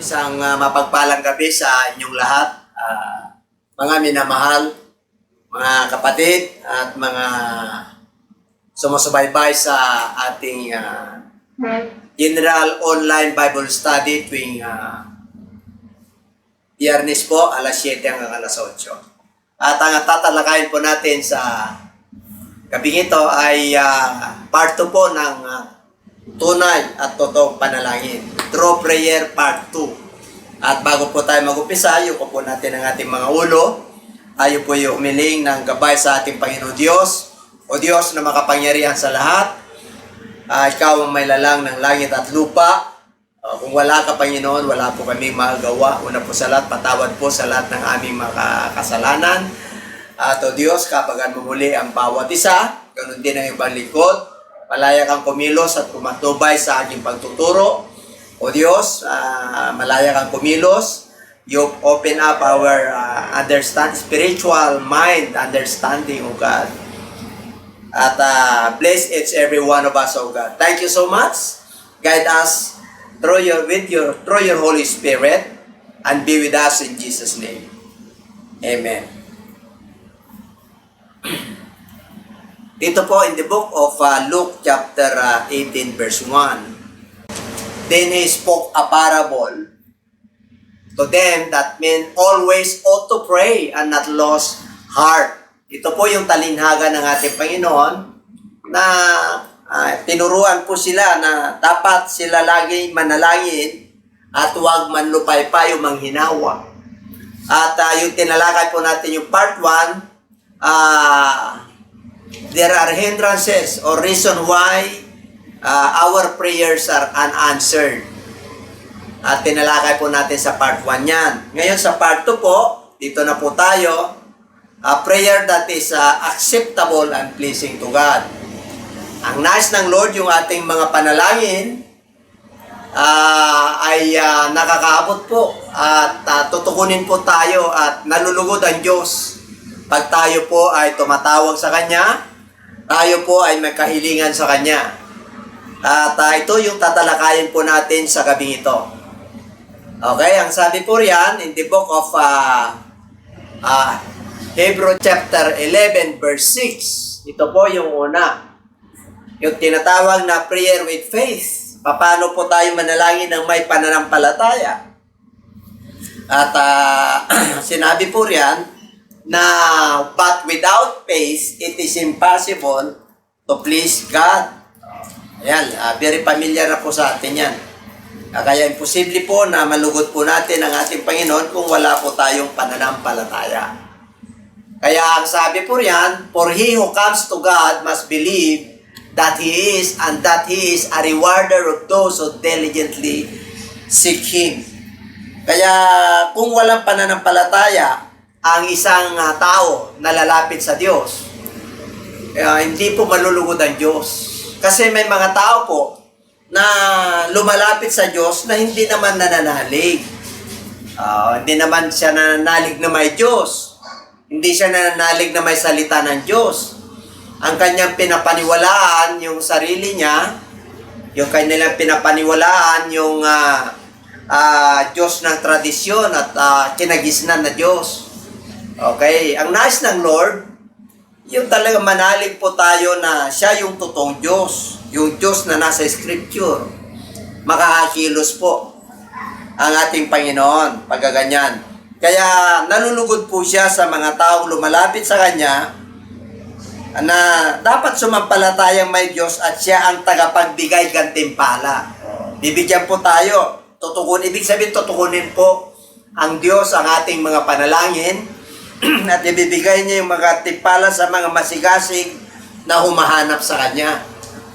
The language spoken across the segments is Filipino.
Isang mapagpalang gabi sa inyong lahat, mga minamahal, mga kapatid at mga sumusubaybay sa ating General Online Bible Study tuwing Biyernes po, alas 7 hanggang alas 8. At ang tatalakayin po natin sa gabing ito ay part 2 po ng tunay at totoong panalangin. True Prayer Part 2. At bago po tayo mag-upisa, yuko po natin ang ating mga ulo. Tayo po yung umiling ng gabay sa ating Panginoon Diyos. O Diyos na makapangyarihan sa lahat. Ikaw ang may lalang ng langit at lupa. Kung wala ka, Panginoon, wala po kami magagawa. Una po sa lahat, patawad po sa lahat ng aming mga kasalanan. At o Diyos, kapagan mo muli ang bawat isa. Ganun din ang ibang likod. Malaya kang kumilos at pumatubay sa aking pagtuturo. O Diyos, malaya kang kumilos. You open up our spiritual mind, understanding, O God. At bless each every one of us, O God. Thank you so much. Guide us through your Holy Spirit and be with us in Jesus' name. Amen. Dito po in the book of Luke chapter 18 verse 1. Then he spoke a parable to them that men always ought to pray and not lose heart. Ito po yung talinhaga ng ating Panginoon na tinuruan po sila na dapat sila lagi manalangin at huwag manlupaypay o manghinawa. At yung tinalakay po natin yung part 1, there are hindrances or reason why our prayers are unanswered. At tinalakay po natin sa part 1 yan. Ngayon sa part 2 po, dito na po tayo, a prayer that is acceptable and pleasing to God. Ang nais ng Lord yung ating mga panalangin ay nakakaabot po at tutukunin po tayo at nalulugod ang Diyos. Pag tayo po ay tumatawag sa Kanya, tayo po ay may kahilingan sa Kanya. At ito yung tatalakayin po natin sa gabing ito. Okay, ang sabi po riyan in the book of Hebrew chapter 11 verse 6. Ito po yung una. Yung tinatawag na prayer with faith. Paano po tayo manalangin ng may pananampalataya? At sinabi po riyan na but without faith, it is impossible to please God. Ayan, very familiar na po sa atin yan. Kaya imposible po na malugod po natin ang ating Panginoon kung wala po tayong pananampalataya. Kaya ang sabi po riyan, for he who comes to God must believe that He is and that He is a rewarder of those who diligently seek Him. Kaya kung walang pananampalataya ang isang tao na lalapit sa Diyos, hindi po malulugod ang Diyos. Kasi may mga tao po na lumalapit sa Diyos na hindi naman nananalig. Hindi naman siya nananalig na may Diyos. Hindi siya nananalig na may salita ng Diyos. Ang kanyang pinapaniwalaan yung sarili niya, yung kanilang pinapaniwalaan yung Diyos ng tradisyon at kinagisnan na Diyos. Okay, ang nais ng Lord, yung talaga manalig po tayo na siya yung totoong Diyos, yung Diyos na nasa Scripture. Makakakilos po ang ating Panginoon, pagkaganyan. Kaya nalulugod po siya sa mga taong lumalapit sa Kanya na dapat sumampalatayang may Diyos at siya ang tagapagbigay gantimpala. Bibigyan po tayo, ibig sabihin tutukunin po ang Diyos ang ating mga panalangin at ibibigay niya yung mga timpala sa mga masigasig na humahanap sa Kanya.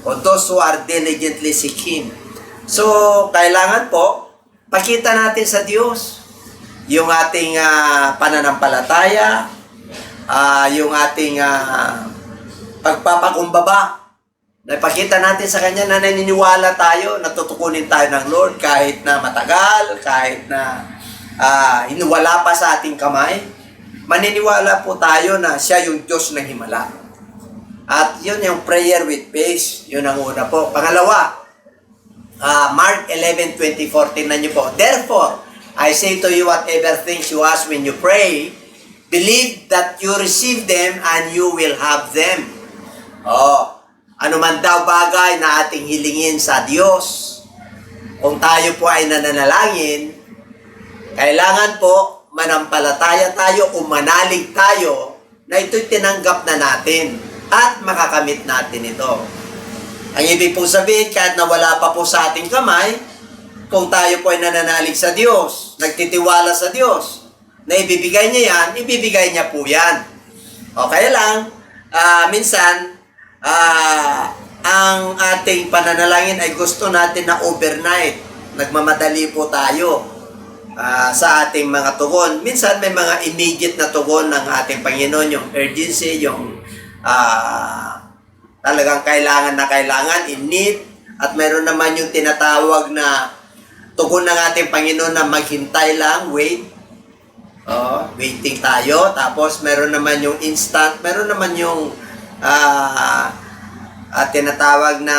O those who are diligently seek Him. So, kailangan po, pakita natin sa Diyos yung ating pananampalataya, yung ating pagpapakumbaba. Napakita natin sa Kanya na naniniwala tayo, natutukunin tayo ng Lord kahit na matagal, kahit na wala pa sa ating kamay. Maniniwala po tayo na siya yung Diyos ng himala. At yun yung prayer with faith, yun ang una po. Pangalawa, Mark 11:24, tingnan niyo po. Therefore, I say to you, whatever things you ask when you pray, believe that you receive them and you will have them. Ano man daw bagay na ating hilingin sa Diyos, kung tayo po ay nananalangin, kailangan po manampalataya tayo o manalig tayo na ito'y tinanggap na natin at makakamit natin ito. Ang ibig pong sabihin, kahit na wala pa po sa ating kamay, kung tayo po ay nananalig sa Diyos, nagtitiwala sa Diyos, na ibibigay niya yan, ibibigay niya po yan. O kaya lang, minsan, ang ating pananalangin ay gusto natin na overnight. Nagmamadali po tayo sa ating mga tugon. Minsan may mga immediate na tugon ng ating Panginoon, yung urgency, yung talagang kailangan na kailangan, in need. At meron naman yung tinatawag na tugon ng ating Panginoon na maghintay lang, wait. Waiting tayo. Tapos meron naman yung instant, meron naman yung tinatawag na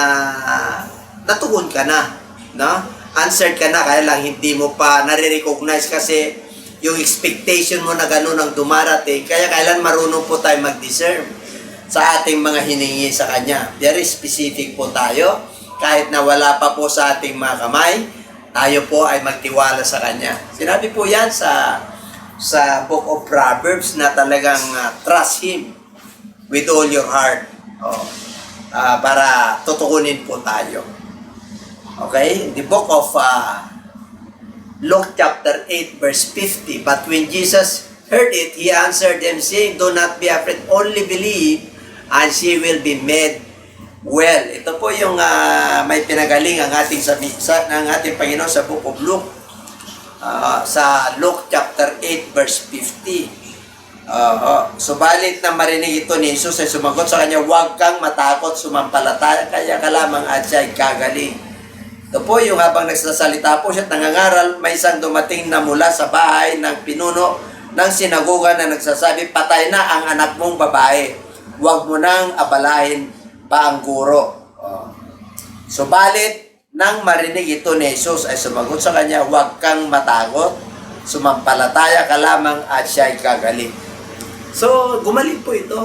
natugon ka na, no? Answered ka na, kaya lang hindi mo pa nare-recognize kasi yung expectation mo na gano'n ang dumarating. Kaya kailan marunong po tayo mag-discern sa ating mga hiningi sa Kanya. Very specific po tayo. Kahit na wala pa po sa ating mga kamay, tayo po ay magtiwala sa Kanya. Sinabi po yan sa Book of Proverbs na talagang trust Him with all your heart. Para tutukunin po tayo. Okay? The book of Luke chapter 8 verse 50. But when Jesus heard it, He answered them saying, do not be afraid, only believe, and she will be made well. Ito po yung may pinagaling ang ating ng ating Panginoon sa book of Luke. Sa Luke chapter 8 verse 50. Subalit na marinig ito ni Jesus ay sumagot sa kanya, huwag kang matakot, sumampalataya kaya ka lamang at siya ay gagaling. Ito po yung habang nagsasalita po siya at nangangaral, may isang dumating na mula sa bahay ng pinuno ng sinagoga na nagsasabi, patay na ang anak mong babae, huwag mo nang abalahin pa ang guro. Subalit nang marinig ito ni Jesus ay sumagot sa kanya, huwag kang matakot, sumampalataya ka lamang at siya ay gagaling. So, gumaling po ito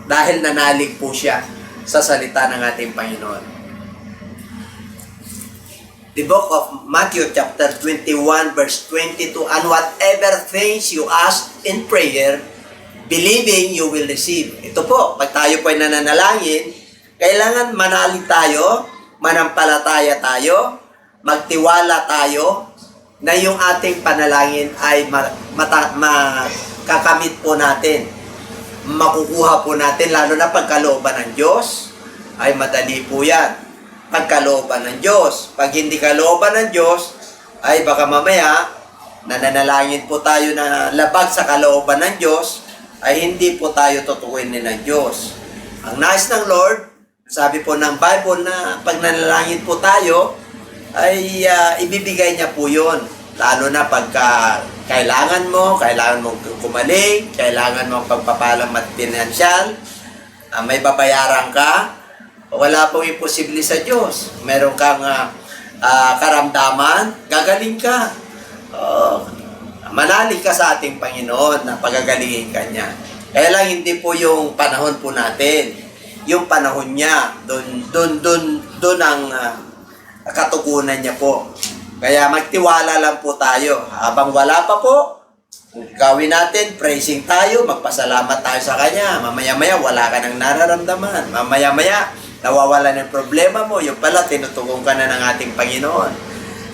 dahil nanalig po siya sa salita ng ating Panginoon. The book of Matthew chapter 21 verse 22, and whatever things you ask in prayer, believing you will receive. Ito po, pag tayo po ay nananalangin, kailangan manalig tayo, manampalataya tayo, magtiwala tayo, na yung ating panalangin ay makakamit po natin. Makukuha po natin, lalo na pagkalooban ng Diyos, ay madali po yan. Pagkalooban ng Diyos. Pag hindi kalooban ng Diyos, ay baka mamaya, nananalangin po tayo na labag sa kalooban ng Diyos, ay hindi po tayo tutukuin ng Diyos. Ang nais ng Lord, sabi po ng Bible na pag nanalangin po tayo, ay ibibigay niya po yun. Lalo na pagka kailangan mo kumaling, kailangan mo pagpapalang pinansyal, may babayaran ka, wala pong imposible sa Diyos. Meron kang karamdaman, gagaling ka. Manalig ka sa ating Panginoon na pagagalingin ka niya. Kaya lang hindi po yung panahon po natin. Yung panahon niya, doon ang katugunan niya po. Kaya magtiwala lang po tayo. Habang wala pa po, gawin natin, praising tayo, magpasalamat tayo sa Kanya. Mamaya-maya, wala ka nang nararamdaman. Mamaya-maya, nawawala ng problema mo. Yung pala, tinutungong ka na ng ating Panginoon.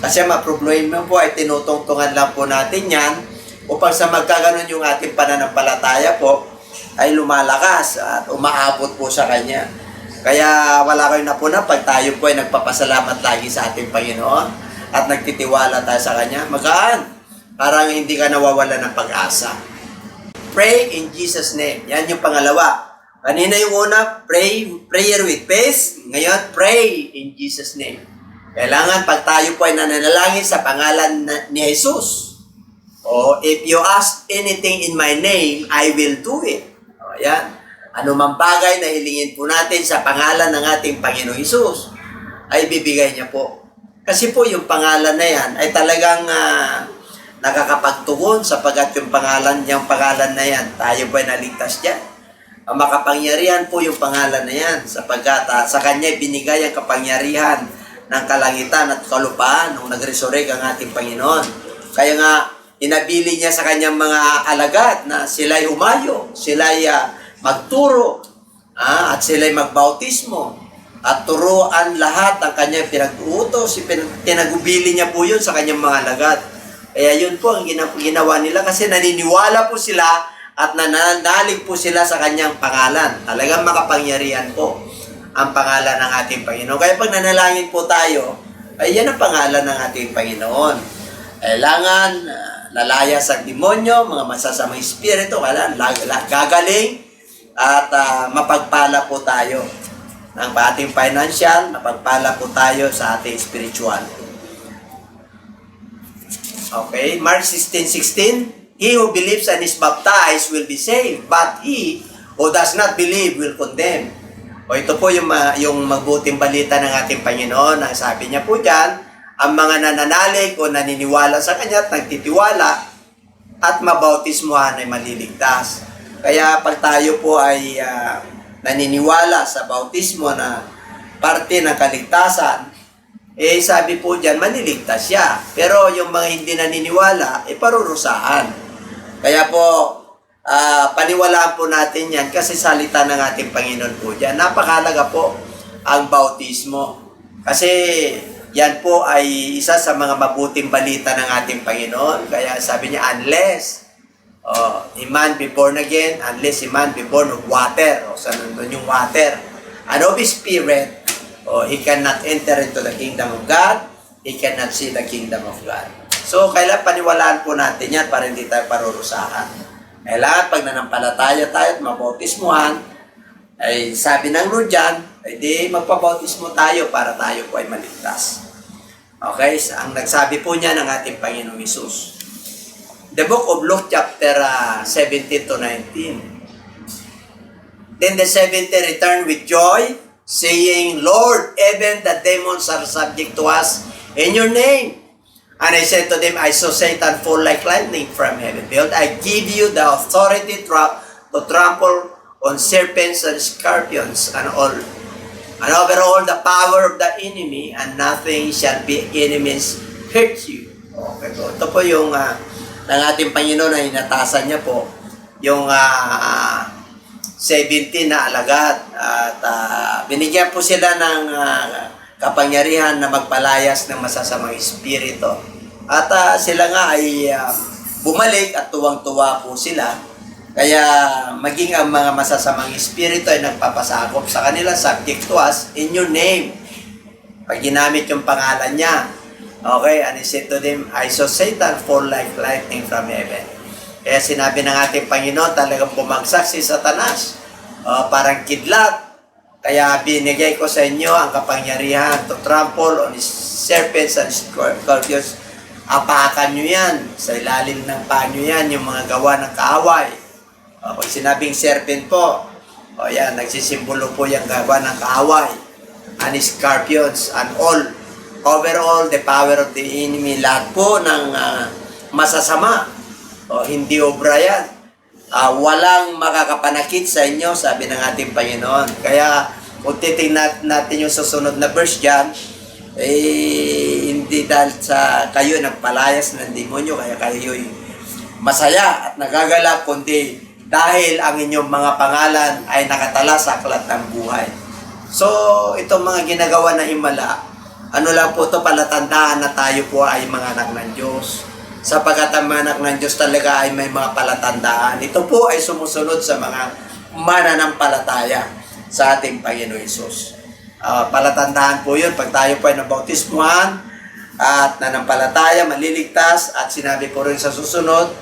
Kasi problema po ay tinutungtungan lang po natin yan upang sa magkaganon yung ating pananampalataya po ay lumalakas at umaabot po sa Kanya. Kaya wala kayong napuna pag tayo po ay nagpapasalamat lagi sa ating Panginoon at nagtitiwala tayo sa Kanya, magaan. Parang hindi ka nawawala ng pag-asa. Pray in Jesus' name. Yan yung pangalawa. Kanina yung una, prayer with faith. Ngayon, pray in Jesus' name. Kailangan pag tayo po ay nananalangin sa pangalan ni Jesus. If you ask anything in my name, I will do it. Yan. Ano mang bagay na hilingin po natin sa pangalan ng ating Panginoong Jesus, ay bibigay niya po. Kasi po yung pangalan na yan ay talagang nakakapagtugon sapagkat yung pangalan na yan, tayo po ay naligtas dyan. Ang makapangyarihan po yung pangalan na yan sapagkat sa kanya binigay ang kapangyarihan ng kalangitan at kalupaan nung nag-resurrect ang ating Panginoon. Kaya nga, inabili niya sa kanyang mga alagad na sila'y umayo, sila'y magturo, at sila'y magbautismo, at turuan lahat ang kanyang pinag-uutos. Pinagubili niya po yun sa kanyang mga alagad. Kaya yun po ang ginawa nila kasi naniniwala po sila at nananalig po sila sa kanyang pangalan. Talagang makapangyarihan po ang pangalan ng ating Panginoon. Kaya pag nanalangin po tayo, ay yan ang pangalan ng ating Panginoon. Kailangan lalaya sa demonyo, mga masasamang espiritu, kailangan gagaling at mapagpala po tayo ng ating financial, mapagpala po tayo sa ating spiritual. Okay, Mark 16:16, he who believes and is baptized will be saved, but he who does not believe will condemn. O ito po yung magbuting balita ng ating Panginoon. Ang sabi niya po dyan, ang mga nananalig o naniniwala sa Kanya at nagtitiwala at mabautismuhan ay maliligtas. Kaya pag tayo po ay naniniwala sa bautismo na parte ng kaligtasan, sabi po dyan, maniligtas siya. Pero yung mga hindi naniniwala, parurusahan. Kaya po, paniwalaan po natin yan kasi salita ng ating Panginoon po dyan. Napakahalaga po ang bautismo. Kasi yan po ay isa sa mga mabuting balita ng ating Panginoon. Kaya sabi niya, unless a man be born again, unless a man be born of water, sa nandun yung water, and of Spirit, he cannot enter into the kingdom of God, he cannot see the kingdom of God. So, kailangan paniwalaan po natin yan para hindi tayo parurusahan. Kailangan pag nanampalataya tayo at mabautismuhan, ay sabi ng Lord dyan, ay di magpabautismo tayo para tayo po ay maligtas. Okay? Ang nagsabi po niya ng ating Panginoong Hesus. The book of Luke chapter 17 to 19. Then the 70 returned with joy, saying, Lord, even the demons are subject to us in your name. And I said to them, I saw Satan fall like lightning from heaven. Behold, I give you the authority to trample on serpents and scorpions and over all the power of the enemy, and nothing shall be enemies hurt you. Okay po. Ito po yung ng ating Panginoon na inatasan niya po yung 17 na alagad at binigyan po sila ng kapangyarihan na magpalayas ng masasamang espiritu. At sila nga ay bumalik at tuwang-tuwa po sila. Kaya maging ang mga masasamang espiritu ay nagpapasakop sa kanila, subject to us in your name. Pag ginamit yung pangalan niya. Okay, and he said to them, I saw Satan fall like lightning from heaven. Kaya sinabi ng ating Panginoon, talagang bumagsak si Satanas. Parang kidlat. Kaya binigay ko sa inyo ang kapangyarihan to trample on serpents and scorpions. Apakan nyo yan. Sa ilalim ng paa nyo yan, yung mga gawa ng kaaway. Pag sinabing serpent po, yan, nagsisimbolo po yung gawa ng kaaway. And scorpions and overall the power of the enemy. Lahat po ng masasama. Hindi obra yan. Walang makakapanakit sa inyo, sabi ng ating Panginoon. Kaya, kung titingnan natin yung susunod na verse dyan, hindi dahil sa kayo nagpalayas ng demonyo, kaya kayo'y masaya at nagagalak, kundi dahil ang inyong mga pangalan ay nakatala sa aklat ng buhay. So, itong mga ginagawa na himala, ano lang po ito, palatandaan na tayo po ay mga anak ng Diyos. Sapagkat ang mga anak ng Diyos talaga ay may mga palatandaan. Ito po ay sumusunod sa mga mananampalataya sa ating Panginoon Hesus. Palatandaan po yun. Pag tayo po ay nabautismuhan at nanampalataya, maliligtas, at sinabi ko rin sa susunod,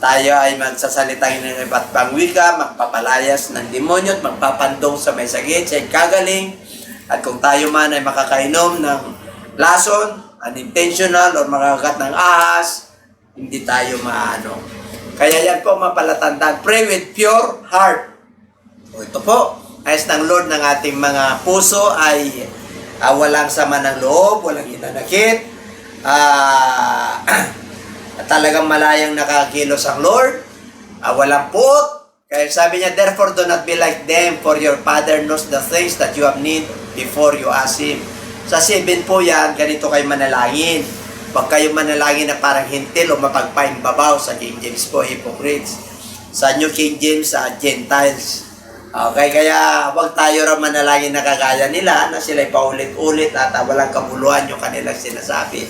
tayo ay magsasalitang ng iba't pang wika, magpapalayas ng demonyo at magpapandong sa may sakit, siya'y kagaling. At kung tayo man ay makakainom ng lason, unintentional or makakagat ng ahas, hindi tayo maano. Kaya yan po mapalatandaan. Pray with pure heart. Ito po, ayos ng Lord ng ating mga puso ay Walang sama ng loob, walang hinanakit, talagang malayang nakakilos ang Lord, walang put. Kaya sabi niya, therefore do not be like them, for your Father knows the things that you have need before you ask Him. Sa 7 po yan, ganito kayo manalangin. Huwag kayo manalangin na parang hintil o mapagpaimbabaw. Sa King James po, hypocrites. Sa New King James, Gentiles. Okay, kaya huwag tayo rin manalangin na kagaya nila, na sila'y paulit-ulit at walang kabuluhan yung kanilang sinasabi.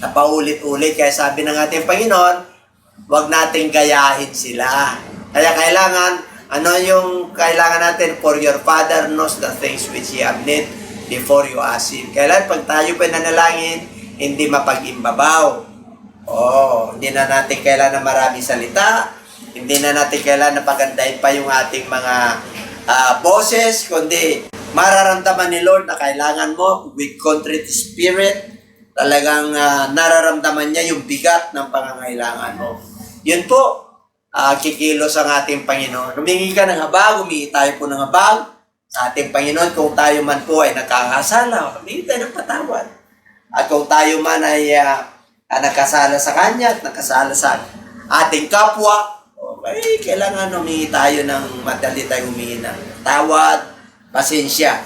Na paulit-ulit, kaya sabi ng ating Panginoon, huwag nating gayahin sila. Kaya kailangan, ano yung kailangan natin? For your Father knows the things which you have need before you ask Him. Kailan pag tayo pa nanalangin, hindi mapag-imbabaw. Hindi na natin kailangan maraming salita. Hindi na natin kailangan na pagandahin pa yung ating mga boses, kundi mararamdaman ni Lord na kailangan mo with contrite spirit. Talagang nararamdaman niya yung bigat ng pangangailangan mo. Yun po. Kikilos ang ating Panginoon. Humingi ka ng habag, humingi tayo po ng habag sa ating Panginoon. Kung tayo man po ay nakakasala, humingi tayo ng patawad. At kung tayo man ay nakasala sa Kanya at nakasala sa ating kapwa, okay, kailangan humingi tayo ng madali tayo humingi ng tawad, pasensya.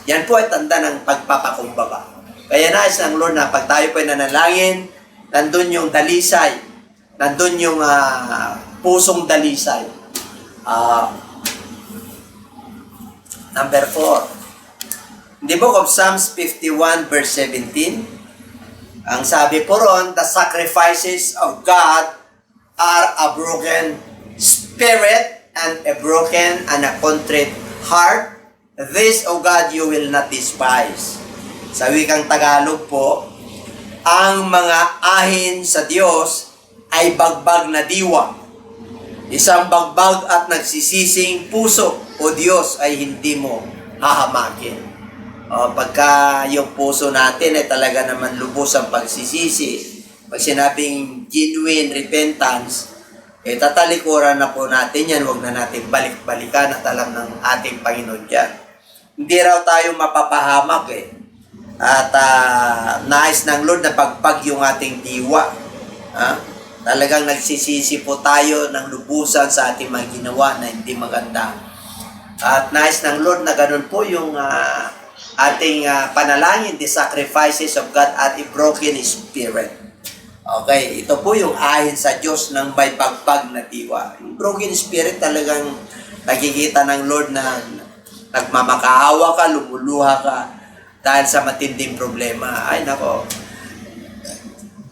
Yan po ay tanda ng pagpapakumbaba. Kaya nais ng Lord na pag tayo po ay nanalangin, nandun yung dalisay, nandun yung pusong dalisay. Number 4. In the book of Psalms 51 verse 17, ang sabi po ron, the sacrifices of God are a broken spirit and a broken and a contrite heart. This, O God, you will not despise. Sa wikang Tagalog po, ang mga ahin sa Diyos ay bagbag na diwa. Isang bagbag at nagsisising puso, O Diyos, ay hindi mo hahamakin. Pagka yung puso natin ay talaga naman lubos ang pagsisisi, pag sinabing genuine repentance, tatalikuran na po natin yan, huwag na natin balik-balikan at alam ng ating Panginoon dyan. Hindi raw tayo mapapahamak At nais ng Lord na pagpag yung ating diwa. Talagang nagsisisi po tayo ng lubusan sa ating mga ginawa na hindi maganda. At nais ng Lord na ganun po yung ating panalangin, the sacrifices of God at a broken spirit. Okay, ito po yung ahin sa Diyos ng may pagpag na diwa. Yung broken spirit talagang nakikita ng Lord na nagmamakaawa ka, lumuluha ka dahil sa matinding problema. Ay nako,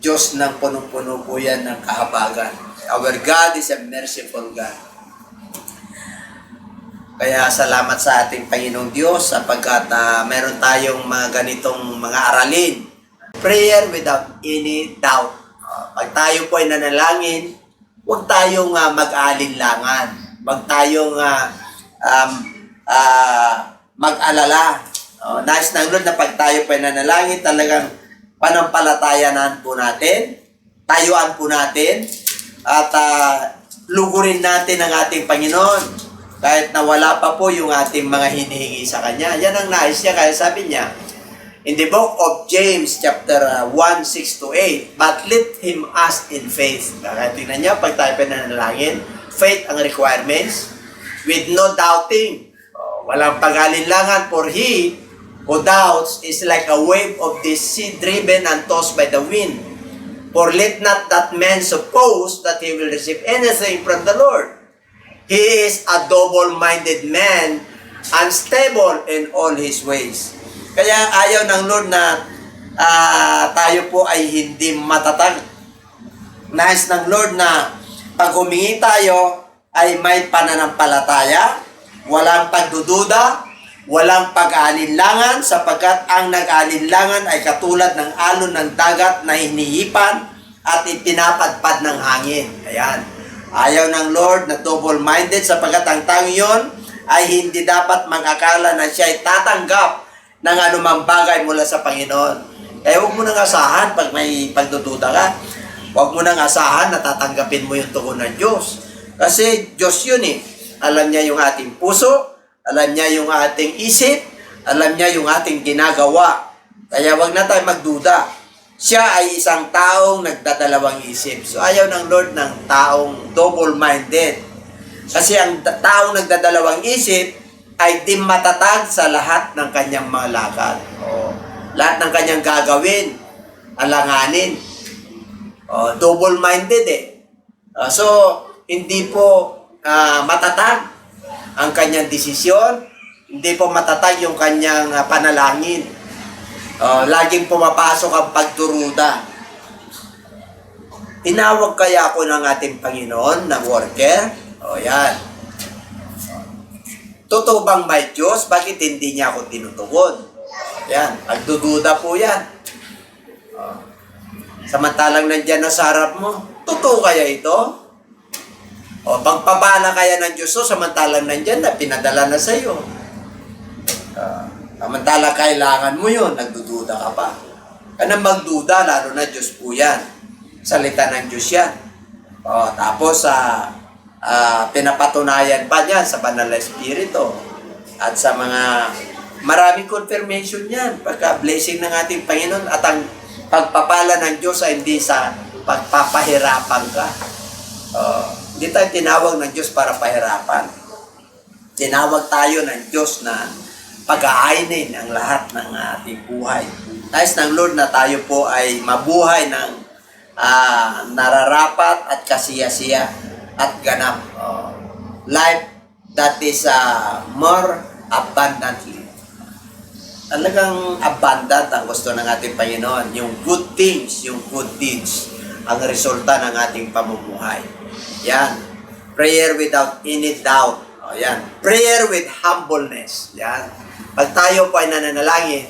Diyos ng punong-puno po yan ng kahabagan. Our God is a merciful God. Kaya salamat sa ating Panginoong Diyos sapagkat meron tayong mga ganitong mga aralin. Prayer without any doubt. Pag tayo po ay nanalangin, huwag tayong mag-alinlangan. Huwag tayong mag-alala. Nais ng Lord na pag tayo po ay nanalangin, talagang panampalatayanan po natin, tayuan po natin, at lugurin natin ang ating Panginoon. Kahit na wala pa po yung ating mga hinihingi sa Kanya. Yan ang nais niya. Kaya sabi niya, in the book of James, chapter 1, 6-8, but let him ask in faith. Kaya tingnan niya, pag tayo pinanalangin, faith ang requirements, with no doubting. Walang pag-alinlangan, for he who doubts is like a wave of the sea driven and tossed by the wind. For let not that man suppose that he will receive anything from the Lord. He is a double-minded man, unstable in all his ways. Kaya ayaw ng Lord na tayo po ay hindi matatag. Nais ng Lord na pag humingi tayo ay may pananampalataya, walang pagdududa, walang pag-aalinlangan, sapagkat ang nag-aalinlangan ay katulad ng alon ng dagat na hinihipan at ipinapadpad ng hangin. Ayan. Ayaw ng Lord na double-minded, sapagkat ang tao yon ay hindi dapat mag-akala na siya ay tatanggap ng anumang bagay mula sa Panginoon. Kaya huwag mo nang asahan pag may pagdududa ka. Huwag mo nang asahan na tatanggapin mo yung tugon ng Diyos. Kasi Diyos yun Alam niya yung ating puso, alam niya yung ating isip, alam niya yung ating ginagawa. Kaya wag na tayo magduda. Siya ay isang taong nagdadalawang isip. So ayaw ng Lord ng taong double-minded. Kasi ang taong nagdadalawang isip ay di matatag sa lahat ng kanyang mga lakad. Lahat ng kanyang gagawin, alanganin. Double-minded so, hindi po matatag ang kanyang desisyon, hindi po matatag yung kanyang panalangin. Laging pumapasok ang pagduruda. Tinawag kaya ako ng ating Panginoon ng worker? Yan. Totoo bang may Diyos? Bakit hindi niya ako tinutugon? Yan. Pagdududa po yan. Samantalang nandyan na sa harap mo, totoo kaya ito? Pagpapala kaya ng Diyos samantalang nandyan na, pinadala na sa iyo. Samantalang kailangan mo yun, nagdududa ka pa. Kaya magduda, lalo na Diyos po yan. Salita ng Diyos yan. Tapos, pinapatunayan pa niyan sa Banal na Espiritu. At sa mga maraming confirmation yan. Pagka-blessing ng ating Panginoon at ang pagpapala ng Diyos ay hindi sa pagpapahirapan ka. Hindi tayo tinawag ng Diyos para pahirapan. Tinawag tayo ng Diyos na pag-aaynin ang lahat ng ating buhay. Nais ng Lord na tayo po ay mabuhay ng nararapat at kasiyasiya at ganap. Life that is more abundantly. Talagang abundant ang gusto ng ating Panginoon. Yung good things, yung good deeds, ang resulta ng ating pamumuhay. Yan. Prayer without any doubt. Yan. Prayer with humbleness. Yan. Pag tayo po ay nananalangin,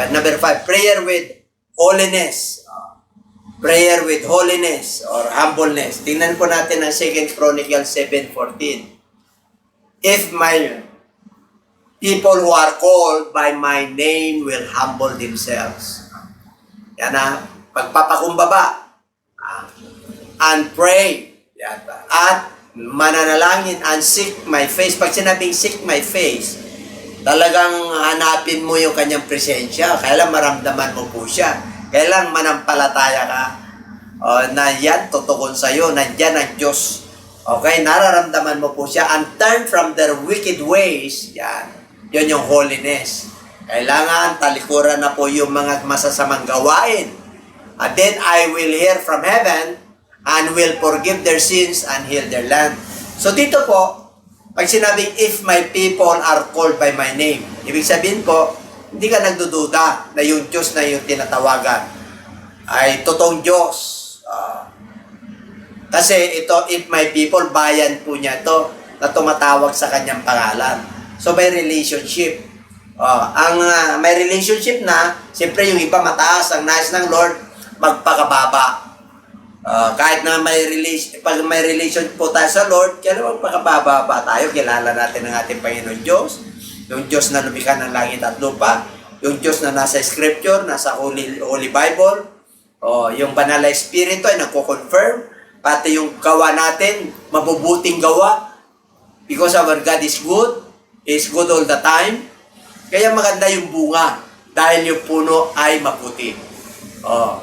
number 5, prayer with holiness. Prayer with holiness or humbleness. Tingnan po natin ang 2 Chronicles 7:14. If my people who are called by my name will humble themselves. Yan pagpapakumbaba. And pray. Yan. At mananalangin and seek my face. Pag sinabing seek my face, talagang hanapin mo yung kanyang presensya. Kailan maramdaman mo po siya. Kailan manampalataya ka. Na yan, tutukon sa'yo. Nandyan ang Diyos. Okay, nararamdaman mo po siya. And turn from their wicked ways. Yan. Yun yung holiness. Kailangan talikuran na po yung mga masasamang gawain. And then I will hear from heaven and will forgive their sins and heal their land. So dito po, pag sinabing, if my people are called by my name, ibig sabihin po, hindi ka nagdududa na yung Diyos na yung tinatawagan ay totoong Diyos. Kasi ito, if my people, bayan po niya ito na tumatawag sa kanyang pangalan. So may relationship. May relationship na, siyempre yung iba mataas, ang nais ng Lord, magpakababa. Kahit na pag may relation po tayo sa Lord, kaya magpakababa tayo, kilala natin ang ating Panginoon Diyos, yung Diyos na lumikha ng langit at lupa, yung Diyos na nasa Scripture, nasa Holy Bible, yung Banal na Espiritu ay nagko-confirm, pati yung gawa natin, mabubuting gawa, because our God is good all the time, kaya maganda yung bunga, dahil yung puno ay maputi.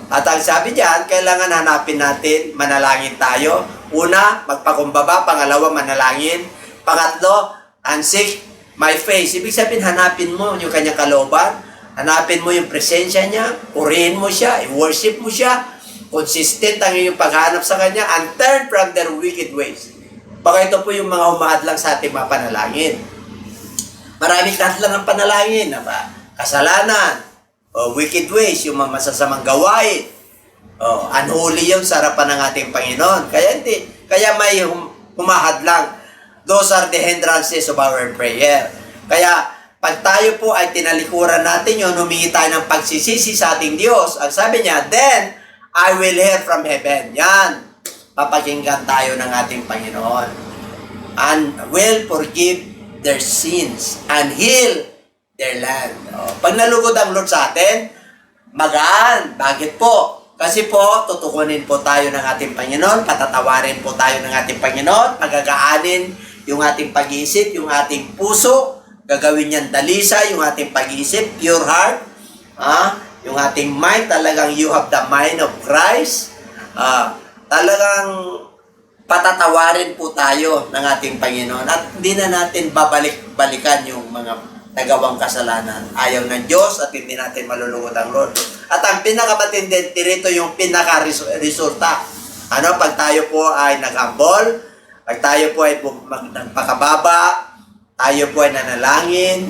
At ang sabi diyan, kailangan hanapin natin, manalangin tayo. Una, magpakumbaba. Pangalawa, manalangin. Pangatlo, and seek my face. Ibig sabihin, hanapin mo yung kanyang kalooban. Hanapin mo yung presensya niya. Purihin mo siya. I-worship mo siya. Consistent ang iyong paghanap sa kanya. And turn from their wicked ways. Baka ito po yung mga humaadlang sa ating mga panalangin. Maraming kahadlang ang panalangin. Kasalanan. Wicked ways, yung mga masasamang gawain. Unholy yun sa harapan ng ating Panginoon. Kaya may humahadlang. Those are the hindrances of our prayer. Kaya, pag tayo po ay tinalikuran natin yun, humingi tayo ng pagsisisi sa ating Diyos. Ang sabi niya, then, I will hear from heaven. Yan. Papakinggan tayo ng ating Panginoon. And will forgive their sins and heal their land. Pag nalugod ang Lord sa atin, magaan. Bakit po? Kasi po, tutukunin po tayo ng ating Panginoon, patatawarin po tayo ng ating Panginoon, pagagaanin yung ating pag-iisip, yung ating puso, gagawin niyan dalisa, yung ating pag-iisip, pure heart, Yung ating mind, talagang you have the mind of Christ. Talagang patatawarin po tayo ng ating Panginoon at hindi na natin babalik-balikan yung mga nagawang kasalanan. Ayaw ng Diyos at hindi natin malulungkot ang Lord. At ang pinakamatindi dito yung pinaka-resulta. Pag tayo po ay nag-humble, pag tayo po ay nagpakababa, tayo po ay nanalangin,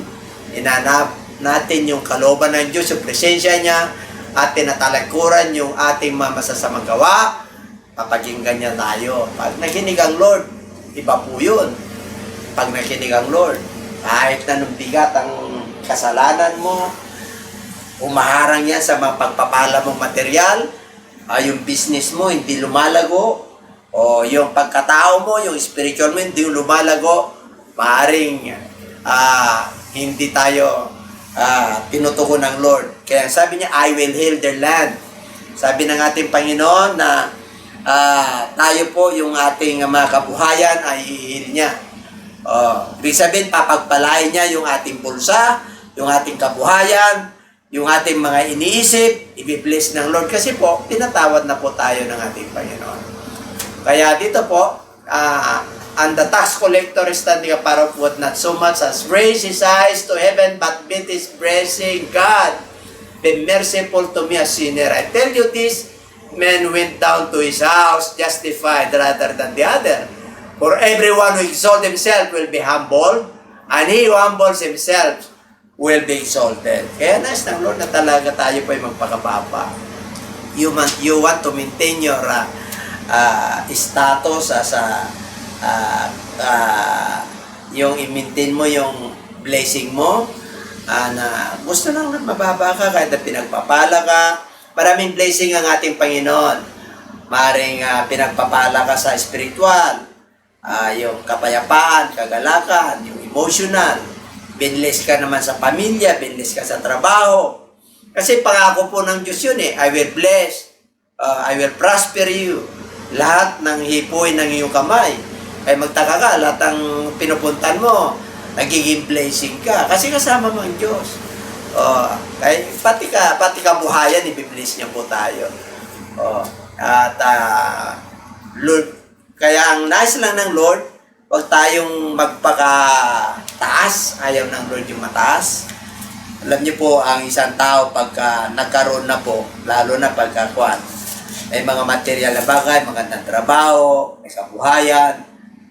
inanap natin yung kalooban ng Diyos, yung presensya niya, at tinatalagkuran yung ating mga masasamang gawa, papakinggan niya tayo. Pag nakinig ang Lord, iba po yun. Pag nakinig ang Lord, kahit na nung bigat ang kasalanan mo, umaharang yan sa mga pagpapala mong material, yung business mo hindi lumalago, o yung pagkatao mo, yung spiritual mo hindi lumalago, maaaring hindi tayo tinutugon ng Lord. Kaya sabi niya, I will heal their land. Sabi ng ating Panginoon na tayo po yung ating mga kabuhayan ay i-heal niya. Ibig sabihin, papagpalain niya yung ating pulsa, yung ating kabuhayan, yung ating mga iniisip, i-bless ng Lord. Kasi po, tinatawad na po tayo ng ating Panginoon. Kaya dito po, and the tax collector standing apart of wood not so much as raise his eyes to heaven, but beat his breast, saying, God, be merciful to me, a sinner. I tell you this, man went down to his house justified rather than the other. For everyone who exalts himself will be humbled, and he who humbles himself will be exalted. Kaya nais ng Lord na talaga tayo po ay magpakababa. You want to maintain your status as yung i-maintain mo yung blessing mo, na gusto lang na mababa ka kahit na pinagpapala ka. Maraming blessing ang ating Panginoon. Maring pinagpapala ka sa spiritual, yung kapayapaan, kagalakan, yung emotional. Binless ka naman sa pamilya, binless ka sa trabaho. Kasi pangako po ng Diyos yun I will bless, I will prosper you. Lahat ng hipoy ng iyong kamay ay magtaka ka, lahat ng pinupuntan mo, nagiging blessing ka. Kasi kasama mo ang Diyos. Pati kabuhayan, i-bless niya po tayo. Lord, kaya ang nais lang ng Lord, huwag tayong magpaka-taas. Ayaw ng Lord yung mataas. Alam niyo po, ang isang tao pagka nagkaroon na po, lalo na pagkakuan, may mga material na bagay, magandang trabaho, may kabuhayan,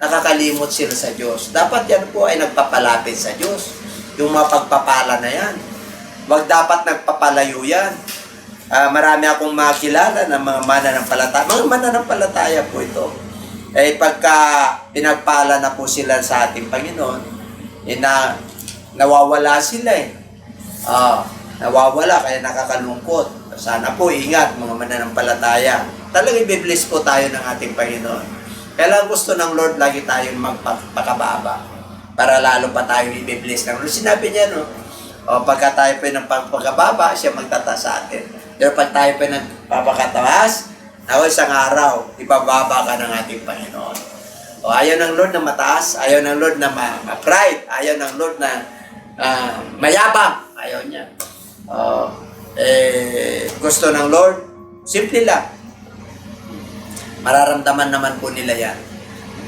nakakalimot sila sa Diyos. Dapat yan po ay nagpapalapit sa Diyos. Yung mga pagpapala na yan. Huwag dapat nagpapalayo yan. Marami akong makilala ng mga mananampalataya. Mga mananampalataya po ito. Pagka pinagpala na po sila sa ating Panginoon, nawawala sila nawawala, kaya nakakalungkot. Sana po, ingat mga mananampalataya. Talagang i-bless po tayo ng ating Panginoon. Kaya gusto ng Lord, lagi tayong magpakababa para lalo pa tayo i-bless ng Lord. Sinabi niya, pagka tayo po ng pagpakababa, siya magtataas sa atin. Pero pag tayo po nagpapakataas, isang araw, ipababa ka ng ating Panginoon. Ayaw ng Lord na mataas, ayaw ng Lord na ma-pride, ayaw ng Lord na mayabang, ayaw niya. Gusto ng Lord, simple lang. Mararamdaman naman po nila yan.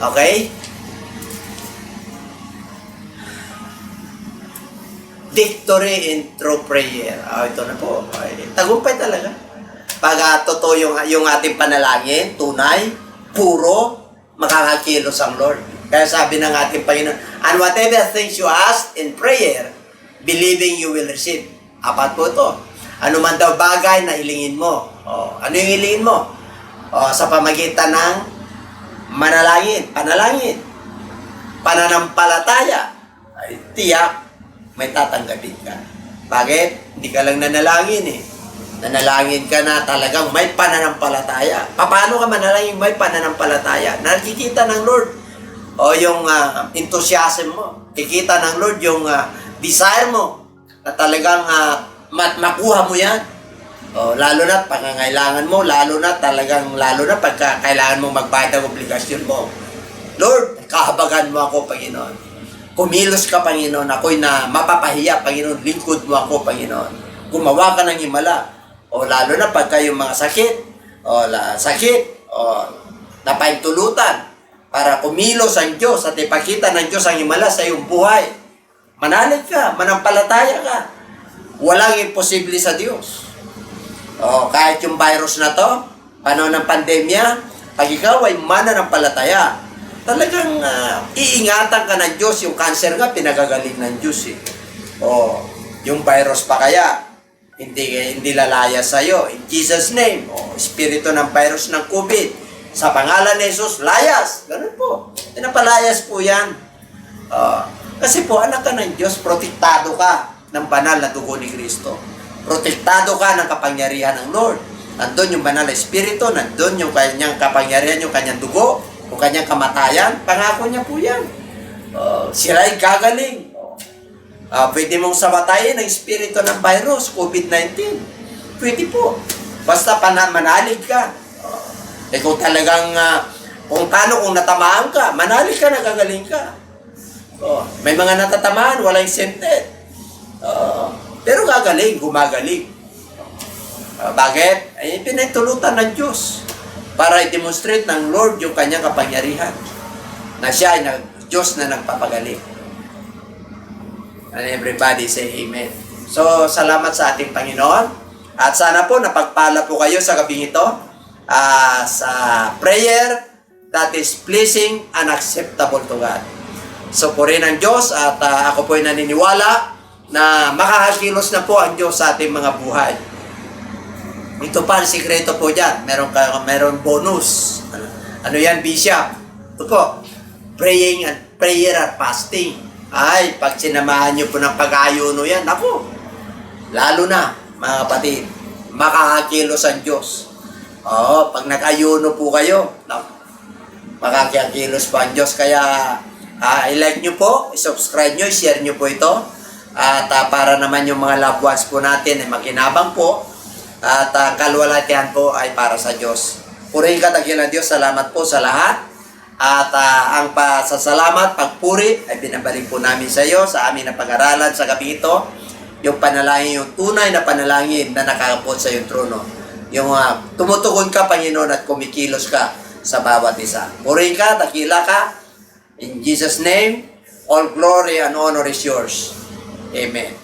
Okay? Victory in true prayer. Ito na po. Tagumpay talaga. Pag totoo yung ating panalangin, tunay, puro, makakakilos ang Lord. Kaya sabi ng ating Panginoon, and whatever things you ask in prayer, believing you will receive. Apat po ito. Ano man daw bagay na hilingin mo. Ano yung hilingin mo? Sa pamagitan ng panalangin, pananampalataya, ay tiyak, may tatanggapin ka. Bakit? Hindi ka lang nanalangin Nanalangin ka na talagang may pananampalataya. Paano ka manalangin may pananampalataya? Nakikita ng Lord yung enthusiasm mo. Kikita ng Lord yung desire mo na talagang makuha mo yan. Lalo na pangangailangan mo, lalo na pagka kailangan mo magbayad ng obligasyon mo. Lord, kahabagan mo ako, Panginoon. Kumilos ka, Panginoon. Ako'y na mapapahiya, Panginoon. Lingkod mo ako, Panginoon. gumawa ka ng himala. O lalo na pagka yung mga sakit, napaintulutan para kumilos ang Diyos at ipakita ng Diyos ang himala sa iyong buhay. Manalig ka, manampalataya ka. Walang imposible sa Diyos. Kahit yung virus na to, panahon ng pandemya, pag ikaw ay mananampalataya, talagang iingatan ka ng Diyos. Yung cancer nga, pinagagaling ng Diyos eh. Yung virus pa kaya, hindi lalaya sa'yo. In Jesus' name, espiritu ng virus ng COVID, sa pangalan ni Jesus, layas. Ganun po. Pinapalayas po yan. Kasi po, anak ka ng Diyos, protektado ka ng banal na dugo ni Kristo. Protektado ka ng kapangyarihan ng Lord. Nandun yung banal na espiritu, nandun yung kanyang kapangyarihan, yung kanyang dugo, yung kanyang kamatayan. Pangako niya po yan. Sila'y gagaling. Pwede mong sabatayin ang espiritu ng virus, COVID-19. Pwede po. Basta manalig ka. Kung talagang, kung natamaan ka, manalig ka, nagagaling ka. May mga natatamaan, walang sentet. Pero gumagaling. Bakit? Ay pinagtulutan ng Diyos para i-demonstrate ng Lord yung kanyang kapangyarihan na siya ay Diyos na nagpapagaling. And everybody say Amen. So, salamat sa ating Panginoon. At sana po napagpala po kayo sa gabing ito sa prayer that is pleasing and acceptable to God. So, purihin ang Diyos at ako po ay naniniwala na makakakilos na po ang Diyos sa ating mga buhay. Ito pa, sikreto po dyan. Meron bonus. Ano yan, Bishop? Ito po, prayer at fasting. Ay, pag sinamahan nyo po ng pag-ayuno yan, ako, lalo na, mga kapatid, makakakilos ang Diyos. Pag nag-ayuno po kayo, makakakilos po ang Diyos. Kaya, i-like nyo po, i-subscribe nyo, i-share nyo po ito. At para naman yung mga loved ones po natin ay makinabang po. At ang kalwalatian po ay para sa Diyos. Purihin ka, dakilang Diyos. Salamat po sa lahat. At ang pasasalamat, pagpuri, ay binabalik po namin sa iyo sa amin na pag-aralan sa gabi ito. Yung panalangin, yung tunay na panalangin na nakakapot sa iyong trono. Yung tumutugon ka, Panginoon, at kumikilos ka sa bawat isa. Purihin ka, dakila ka. In Jesus' name, all glory and honor is yours. Amen.